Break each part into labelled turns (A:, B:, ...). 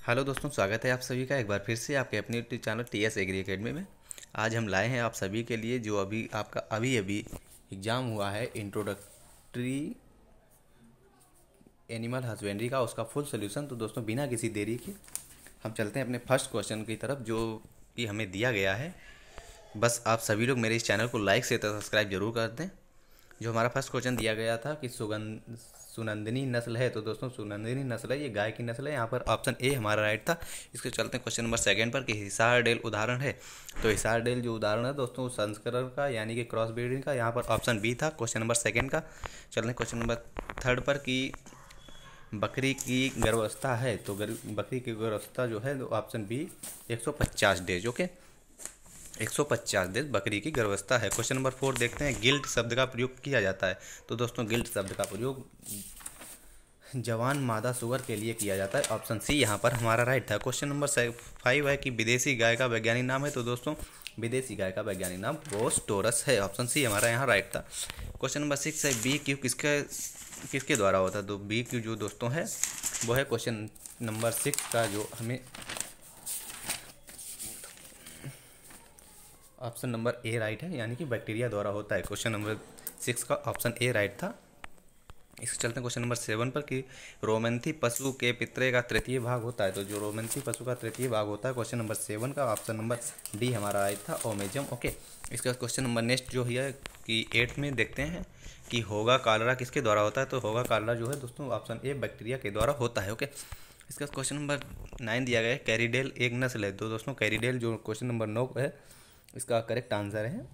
A: Hello दोस्तों, स्वागत है आप सभी का एक बार फिर से आपके अपने YouTube channel TS agri academy में। आज हम लाए हैं आप सभी के लिए जो अभी आपका अभी अभी एग्ज़ाम हुआ है इंट्रोडक्टरी एनिमल हस्बेंड्री का, उसका फुल सोल्यूशन। तो दोस्तों बिना किसी देरी के हम चलते हैं अपने फर्स्ट क्वेश्चन की तरफ जो कि हमें दिया गया है। बस आप सभी लोग मेरे इस चैनल को लाइक से सब्सक्राइब जरूर कर दें। जो हमारा फर्स्ट क्वेश्चन दिया गया था कि सुनंदनी नस्ल है, तो दोस्तों सुनंदनी नस्ल है, ये गाय की नस्ल है। यहाँ पर ऑप्शन ए हमारा राइट था। इसके चलते हैं क्वेश्चन नंबर सेकंड पर कि हिसार डेल उदाहरण है। तो हिसार डेल जो उदाहरण है दोस्तों संस्करण का यानी कि क्रॉस ब्रीडिंग का, यहाँ पर ऑप्शन बी था क्वेश्चन नंबर सेकंड का। चलते हैं क्वेश्चन नंबर थर्ड पर कि बकरी की गर्भावस्था है, तो बकरी की गर्भावस्था जो है ऑप्शन बी 150 डेज। ओके, 150 दिन बकरी की गर्भावस्था है। क्वेश्चन नंबर 4 देखते हैं, गिल्ट शब्द का प्रयोग किया जाता है। तो दोस्तों गिल्ट शब्द का प्रयोग जवान मादा सुअर के लिए किया जाता है। ऑप्शन सी यहाँ पर हमारा राइट था। क्वेश्चन नंबर 5 है कि विदेशी गाय का वैज्ञानिक नाम है। तो दोस्तों विदेशी गाय का वैज्ञानिक नाम बोस टोरस है। ऑप्शन सी हमारा यहाँ राइट था। क्वेश्चन नंबर 6 है बी क्यू किसके द्वारा होता है। तो बी क्यू जो दोस्तों है वो है क्वेश्चन नंबर 6 का जो हमें ऑप्शन नंबर ए राइट है, यानी कि बैक्टीरिया द्वारा होता है। क्वेश्चन नंबर 6 का ऑप्शन ए राइट था। इसके चलते हैं क्वेश्चन नंबर 7 पर कि रोमंथी पशु के पितरे का तृतीय भाग होता है। तो जो रोमंथी पशु का तृतीय भाग होता है क्वेश्चन नंबर 7 का ऑप्शन नंबर डी हमारा राइट था, ओमेजम। ओके, इसके बाद क्वेश्चन नंबर नेक्स्ट जो है कि 8 में देखते हैं कि होगा कालरा किसके द्वारा होता है। तो होगा कालरा जो है दोस्तों ऑप्शन ए बैक्टीरिया के द्वारा होता है। ओके, इसके बाद क्वेश्चन नंबर 9 दिया गया है, कैरीडेल एक नस्ल है। तो दोस्तों कैरीडेल जो क्वेश्चन नंबर 9 है इसका करेक्ट आंसर है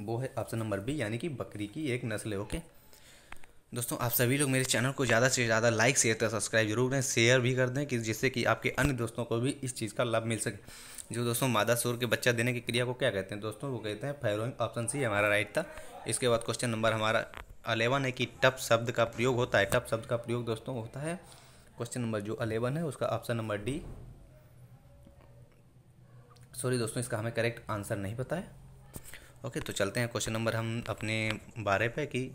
A: वो है ऑप्शन नंबर बी, यानी कि बकरी की एक नस्ल है। ओके दोस्तों, आप सभी लोग मेरे चैनल को ज़्यादा से ज़्यादा लाइक शेयर तो सब्सक्राइब जरूर करें, शेयर भी कर दें कि जिससे कि आपके अन्य दोस्तों को भी इस चीज़ का लाभ मिल सके। जो दोस्तों मादा सूर के बच्चा देने की क्रिया को क्या कहते हैं दोस्तों, वो कहते हैं फैरोइंग। ऑप्शन सी हमारा राइट था। इसके बाद क्वेश्चन नंबर हमारा 11 है कि टप शब्द का प्रयोग होता है। टप शब्द का प्रयोग दोस्तों होता है क्वेश्चन नंबर जो 11 है उसका ऑप्शन नंबर डी। सॉरी दोस्तों, इसका हमें करेक्ट आंसर नहीं पता है। ओके, तो चलते हैं क्वेश्चन नंबर हम अपने 12 पे कि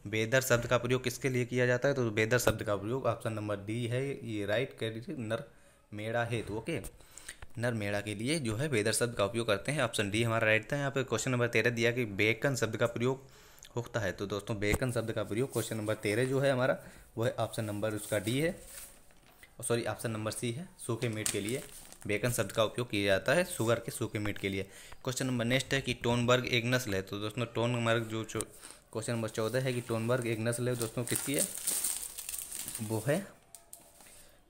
A: बेदर शब्द का प्रयोग किसके लिए किया जाता है। तो बेदर शब्द का प्रयोग ऑप्शन नंबर डी है, ये राइट कह दीजिए, नर मेढ़ा हेतु। ओके, नर मेढ़ा के लिए जो है बेदर शब्द का उपयोग करते हैं। ऑप्शन डी हमारा राइट था। यहाँ पे क्वेश्चन नंबर 13 दिया कि बेकन शब्द का प्रयोग होता है। तो दोस्तों बेकन शब्द का प्रयोग क्वेश्चन नंबर 13 जो है हमारा वो है ऑप्शन नंबर उसका डी है, सॉरी ऑप्शन नंबर सी है, सूखे मीट के लिए बेकन शब्द का उपयोग किया जाता है, शुगर के सूखे मीट के लिए। क्वेश्चन नंबर नेक्स्ट है कि टोनबर्ग एक नस्ल है। तो दोस्तों टोनबर्ग जो क्वेश्चन नंबर 14 है कि टोनबर्ग एक नस्ल है दोस्तों किसकी है, वो है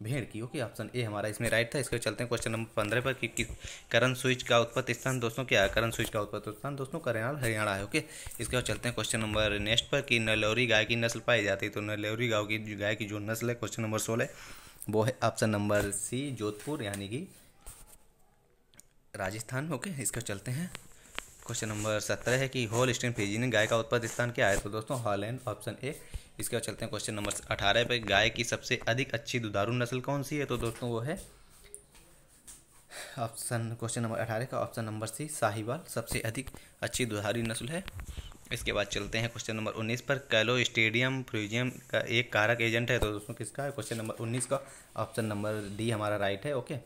A: भेड़ की। ओके, ऑप्शन ए हमारा इसमें राइट था। इसके चलते हैं क्वेश्चन नंबर 15 पर कि करण स्विच का उत्पत्ति स्थान दोस्तों क्या है। करण स्विच का उत्पत्ति स्थान दोस्तों करनाल हरियाणा है। ओके, इसके बाद चलते हैं क्वेश्चन नंबर नेक्स्ट पर कि नलौरी गाय की नस्ल पाई जाती है। तो नलौरी गाय की जो नस्ल है क्वेश्चन नंबर 16 वो है ऑप्शन नंबर सी जोधपुर, यानी कि राजस्थान। ओके, इसका चलते हैं क्वेश्चन नंबर 17 है कि होलस्टीन फ्रीजियन गाय का उत्पत्ति स्थान क्या है। तो दोस्तों हॉलैंड, ऑप्शन ए। इसके बाद चलते हैं क्वेश्चन नंबर 18 पे गाय की सबसे अधिक अच्छी दुधारू नस्ल कौन सी है। तो दोस्तों वो है ऑप्शन क्वेश्चन नंबर 18 का ऑप्शन नंबर सी साहिवाल सबसे अधिक अच्छी दुधारू नस्ल है। इसके बाद चलते हैं क्वेश्चन नंबर 19 पर कैलोस्ट्रिडियम फ्यूजियम का एक कारक एजेंट है। तो दोस्तों किसका है, क्वेश्चन नंबर 19 का ऑप्शन नंबर डी हमारा राइट है। ओके,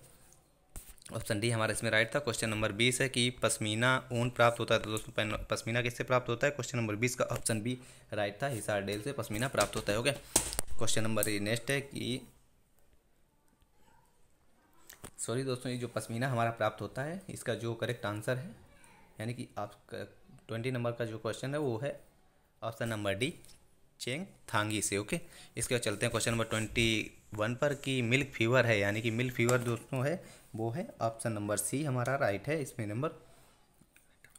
A: ऑप्शन डी हमारा इसमें राइट था। क्वेश्चन नंबर 20 है कि पश्मीना ऊन प्राप्त होता है। तो दोस्तों पश्मीना किससे प्राप्त होता है, क्वेश्चन नंबर 20 का ऑप्शन बी राइट था, हिसार डेल से पश्मीना प्राप्त होता है। ओके, क्वेश्चन नंबर नेक्स्ट है कि सॉरी दोस्तों, ये जो पश्मीना हमारा प्राप्त होता है इसका जो करेक्ट आंसर है, यानी कि आप 20 नंबर का जो क्वेश्चन है वो है ऑप्शन नंबर डी चेंग थांगी से। ओके, इसके बाद चलते हैं क्वेश्चन नंबर 21 पर कि मिल्क फीवर है, यानी कि मिल्क फीवर दोस्तों है वो है ऑप्शन नंबर सी हमारा राइट है। इसमें number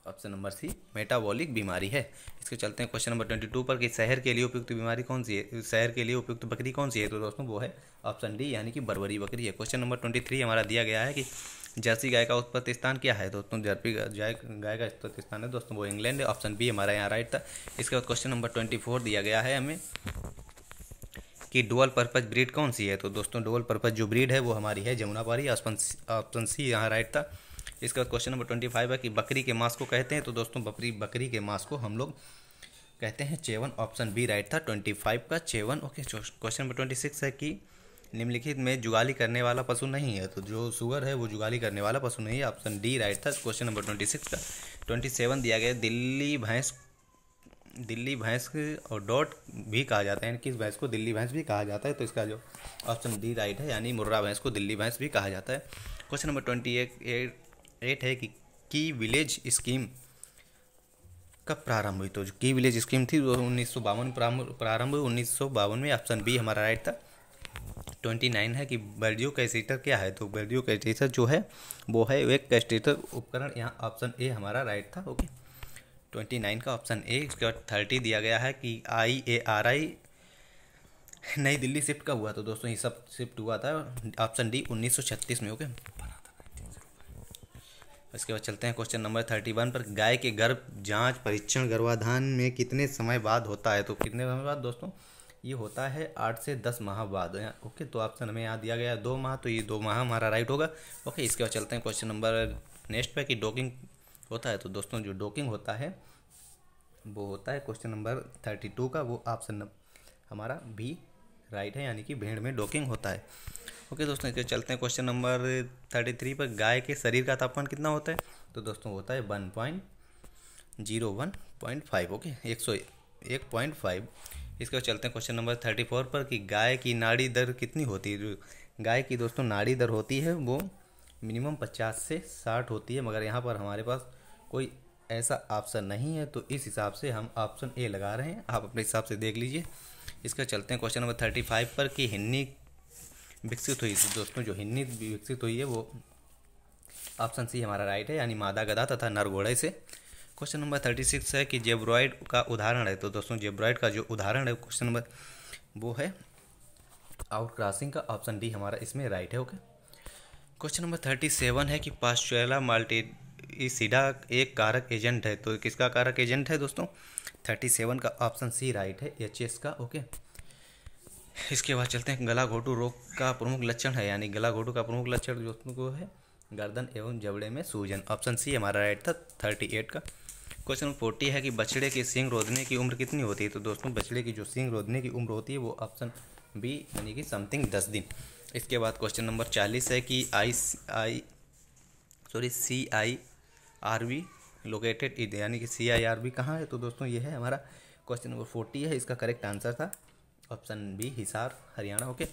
A: option number C metabolic बीमारी है। इसके चलते हैं क्वेश्चन नंबर 22 पर कि शहर के लिए उपयुक्त बीमारी कौन सी है, शहर के लिए उपयुक्त बकरी कौन सी है। तो दोस्तों वो है ऑप्शन डी, यानी कि बर्बरी बकरी है। क्वेश्चन नंबर 23 हमारा दिया गया है कि जर्सी गाय का उत्पत्ति स्थान क्या है। दोस्तों जर्सी गाय का उत्पत्ति स्थान है दोस्तों वो इंग्लैंड है। ऑप्शन बी हमारा यहाँ राइट था। इसके बाद क्वेश्चन नंबर 24 दिया गया है हमें कि डुअल पर्पज ब्रीड कौन सी है। तो दोस्तों डुअल पर्पज जो ब्रीड है वो हमारी है जमुनापारी, ऑप्शन सी यहाँ राइट था। इसका क्वेश्चन नंबर 25 है कि बकरी के मांस को कहते हैं। तो दोस्तों बकरी के मांस को हम लोग कहते हैं चेवन, ऑप्शन बी राइट था 25 का चेवन। ओके, क्वेश्चन नंबर 26 है कि निम्नलिखित में जुगाली करने वाला पशु नहीं है। तो जो सुअर है वो जुगाली करने वाला पशु नहीं है, ऑप्शन डी राइट था। क्वेश्चन नंबर 26 का 27 दिया गया, दिल्ली भैंस और डॉट भी कहा जाता है, किस भैंस को दिल्ली भैंस भी कहा जाता है, तो इसका जो ऑप्शन डी राइट है, यानी मुर्रा भैंस को दिल्ली भैंस भी कहा जाता है। क्वेश्चन नंबर 28 है कि की विलेज स्कीम कब प्रारंभ हुई। तो जो की विलेज स्कीम थी वो 1952 प्रारंभ हुई, 1952 में, ऑप्शन बी हमारा राइट था। 29 है कि बर्डियो कैस्टेटर क्या है। तो बर्डियो कैस्टेटर जो है वो है एक कैस्टेटर उपकरण, यहाँ ऑप्शन ए हमारा राइट था। ओके, 29 का ऑप्शन ए। इसके बाद 30 दिया गया है कि IARI नई दिल्ली शिफ्ट कब हुआ। तो दोस्तों ये सब शिफ्ट हुआ था ऑप्शन डी 1936 में। ओके, इसके बाद चलते हैं क्वेश्चन नंबर 31 पर। गाय के गर्भ जांच परीक्षण गर्भाधान में कितने समय बाद होता है। तो कितने समय बाद दोस्तों, ये होता है 8 से 10 माह बाद। ओके, तो ऑप्शन हमें यहाँ दिया गया है 2 माह, तो ये 2 माह हमारा राइट होगा। ओके, इसके बाद चलते हैं क्वेश्चन नंबर नेक्स्ट पे कि डोकिंग होता है। तो दोस्तों जो डोकिंग होता है वो होता है क्वेश्चन नंबर 32 का, वो ऑप्शन हमारा बी राइट है, यानी कि भेड़ में डोकिंग होता है। ओके दोस्तों, इसके चलते हैं क्वेश्चन नंबर 33 पर। गाय के शरीर का तापमान कितना होता है। तो दोस्तों होता है 1.01.5। ओके, 101.5। इसके बाद चलते हैं क्वेश्चन नंबर 34 पर कि गाय की नाड़ी दर कितनी होती है। जो गाय की दोस्तों नाड़ी दर होती है वो मिनिमम 50 से 60 होती है, मगर यहाँ पर हमारे पास कोई ऐसा ऑप्शन नहीं है, तो इस हिसाब से हम ऑप्शन ए लगा रहे हैं, आप अपने हिसाब से देख लीजिए। इसका चलते हैं क्वेश्चन नंबर 35 पर कि हिन्नी विकसित हुई। तो दोस्तों जो हिन्नी विकसित हुई है वो ऑप्शन सी हमारा राइट है, यानी मादा गधा तथा नर घोड़े से। क्वेश्चन नंबर 36 है कि जेब्रॉइड का उदाहरण है। तो दोस्तों जेब्रॉइड का जो उदाहरण है क्वेश्चन नंबर वो है आउट क्रॉसिंग का, ऑप्शन डी हमारा इसमें राइट है। ओके, क्वेश्चन नंबर 37 है कि पास्चुएला माल्टिसिडा एक कारक एजेंट है। तो किसका कारक एजेंट है दोस्तों, 37 का ऑप्शन सी राइट है, HS का। ओके, इसके बाद चलते हैं गला घोटू रोग का प्रमुख लक्षण है, यानी गला घोटू का प्रमुख लक्षण दोस्तों को है गर्दन एवं जबड़े में सूजन, ऑप्शन सी हमारा राइट था 38 का। क्वेश्चन नंबर 40 है कि बछड़े की सींग रोधने की उम्र कितनी होती है। तो दोस्तों बछड़े की जो सींग रोधने की उम्र होती है वो ऑप्शन बी, यानी कि समथिंग 10 दिन। इसके बाद क्वेश्चन नंबर 40 है कि CIRB लोकेटेड, यानी कि CIRB कहाँ है। तो दोस्तों ये है हमारा क्वेश्चन नंबर 40 है, इसका करेक्ट आंसर था option B, Hisar, Haryana. Okay,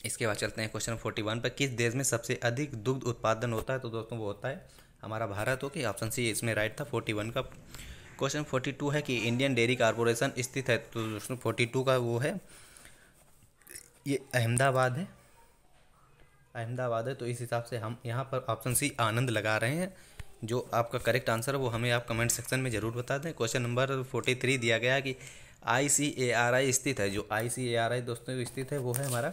A: इसके बाद चलते हैं क्वेश्चन 41 पर। किस देश में सबसे अधिक दुग्ध उत्पादन होता है। तो दोस्तों वो होता है हमारा भारत। ओके, ऑप्शन सी इसमें राइट था 41 का। क्वेश्चन 42 है कि इंडियन डेयरी कॉरपोरेशन स्थित है। तो दोस्तों 42 का वो है ये अहमदाबाद है, तो इस हिसाब से हम यहाँ पर ऑप्शन सी आनंद लगा रहे हैं। जो आपका करेक्ट आंसर है वो हमें आप कमेंट सेक्शन में ज़रूर बता दें। क्वेश्चन नंबर 43 दिया गया है कि ICARI स्थित है। जो ICARI दोस्तों स्थित है वो है हमारा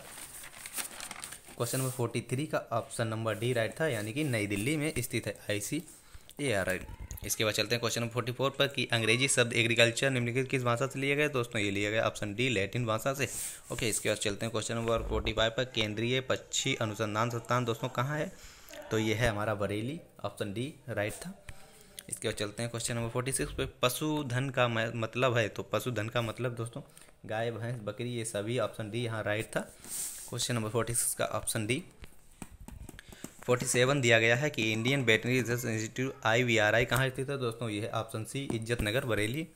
A: क्वेश्चन नंबर 43 का ऑप्शन नंबर डी राइट था, यानी कि नई दिल्ली में स्थित है ICARI। इसके बाद चलते हैं क्वेश्चन नंबर 44 पर कि अंग्रेजी शब्द एग्रीकल्चर निम्नलिखित किस भाषा से लिए गए। दोस्तों ये लिया गया ऑप्शन डी लैटिन भाषा से। ओके, इसके बाद चलते हैं क्वेश्चन नंबर 45 पर। केंद्रीय पक्षी अनुसंधान संस्थान दोस्तों कहाँ है। तो ये है हमारा बरेली, ऑप्शन डी राइट था। इसके बाद चलते हैं क्वेश्चन नंबर 46 पे। पशुधन का मतलब है। तो पशुधन का मतलब दोस्तों गाय भैंस बकरी ये सभी, ऑप्शन डी यहाँ राइट था। क्वेश्चन नंबर 46 का ऑप्शन डी। 47 दिया गया है कि Indian veterinary research institute IVRI कहाँ स्थित है। दोस्तों ये है ऑप्शन सी, इज्जत नगर बरेली।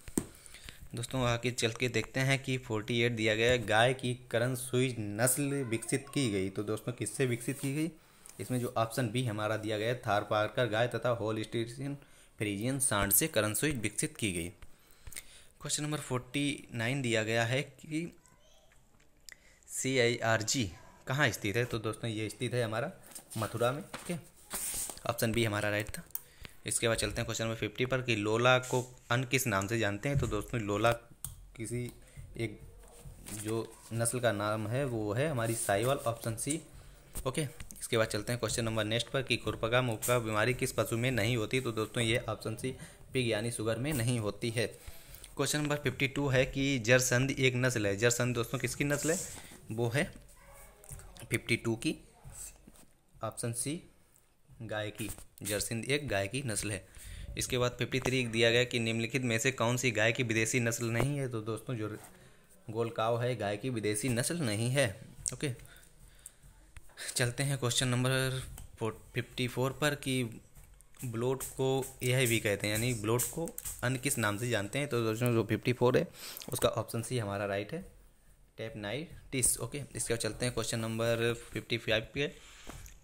A: दोस्तों आगे चल के देखते हैं कि 48 दिया गया है गाय की करण सुई नस्ल विकसित की गई। तो दोस्तों किससे विकसित की गई। इसमें जो ऑप्शन बी हमारा दिया गया है थारपारकर गाय तथा होल्स्टीन फ्रीजियन सांड से करण सुई विकसित की गई। क्वेश्चन नंबर 49 दिया गया है कि CIRG कहाँ स्थित है। तो दोस्तों ये स्थित है हमारा मथुरा में। ओके, ऑप्शन बी हमारा राइट था। इसके बाद चलते हैं क्वेश्चन नंबर 50 पर कि लोला को अन्य किस नाम से जानते हैं। तो दोस्तों लोला किसी एक जो नस्ल का नाम है वो है हमारी साहिवाल, ऑप्शन सी। ओके, इसके बाद चलते हैं क्वेश्चन नंबर नेक्स्ट पर कि खुरपका मुपका बीमारी किस पशु में नहीं होती। तो दोस्तों ये ऑप्शन सी, पिग यानी शुगर में नहीं होती है। क्वेश्चन नंबर 52 है कि जरसंध एक नस्ल है। जरसंध दोस्तों किसकी नस्ल है, वो है 52 की ऑप्शन सी, गाय की। जरसिंध एक गाय की नस्ल है। इसके बाद 53 दिया गया कि निम्नलिखित में से कौन सी गाय की विदेशी नस्ल नहीं है। तो दोस्तों जो गोलकाव है गाय की विदेशी नस्ल नहीं है। ओके, चलते हैं क्वेश्चन नंबर 54 पर कि ब्लोट को यह भी कहते हैं, यानी ब्लोट को अन्य किस नाम से जानते हैं। तो दोस्तों जो 54 है उसका ऑप्शन सी हमारा राइट है, टेपनाइटिस। ओके, इसके बाद चलते हैं क्वेश्चन नंबर 55 पे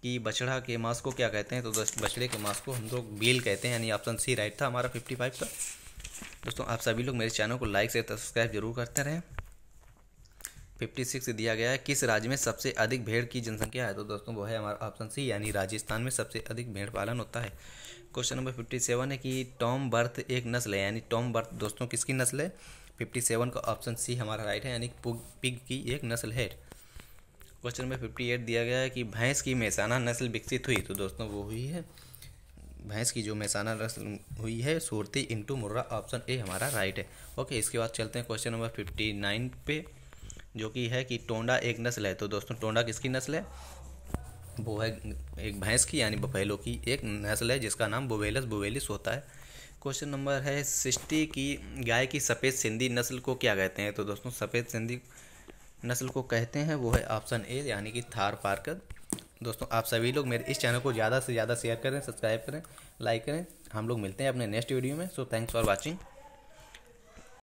A: कि बछड़ा के मांस को क्या कहते हैं। तो दोस्तों बछड़े के मांस को हम लोग बील कहते हैं, यानी ऑप्शन सी राइट था हमारा 55 का। दोस्तों आप सभी लोग मेरे चैनल को लाइक से सब्सक्राइब जरूर करते रहें। 56 से दिया गया है किस राज्य में सबसे अधिक भेड़ की जनसंख्या है। तो दोस्तों वो है हमारा ऑप्शन सी, यानी राजस्थान में सबसे अधिक भेड़ पालन होता है। क्वेश्चन नंबर 57 है कि टॉम बर्थ एक नस्ल है, यानी टॉम बर्थ दोस्तों किसकी नस्ल है। 57 का ऑप्शन सी हमारा राइट है, यानी पिग की एक नस्ल है। क्वेश्चन नंबर 58 दिया गया है कि भैंस की मेसाना नस्ल विकसित हुई। तो दोस्तों वो हुई है भैंस की जो मेसाना नस्ल हुई है Surti into Murrah, option A हमारा राइट है। ओके, इसके बाद चलते हैं क्वेश्चन नंबर 59 पे, जो कि है कि टोंडा एक नस्ल है। तो दोस्तों टोंडा किसकी नस्ल है, वो है एक भैंस की यानी बफेलो की एक नस्ल है जिसका नाम बोवेलस बोवेलिस होता है। क्वेश्चन नंबर है 60 की गाय की सफ़ेद सिंधी नस्ल को क्या कहते हैं। तो दोस्तों सफ़ेद सिंधी नस्ल को कहते हैं वो है ऑप्शन ए, यानी कि थार पारकर। दोस्तों आप सभी लोग मेरे इस चैनल को ज़्यादा से ज़्यादा शेयर करें, सब्सक्राइब करें, लाइक करें। हम लोग मिलते हैं अपने नेक्स्ट वीडियो में। So thanks for watching.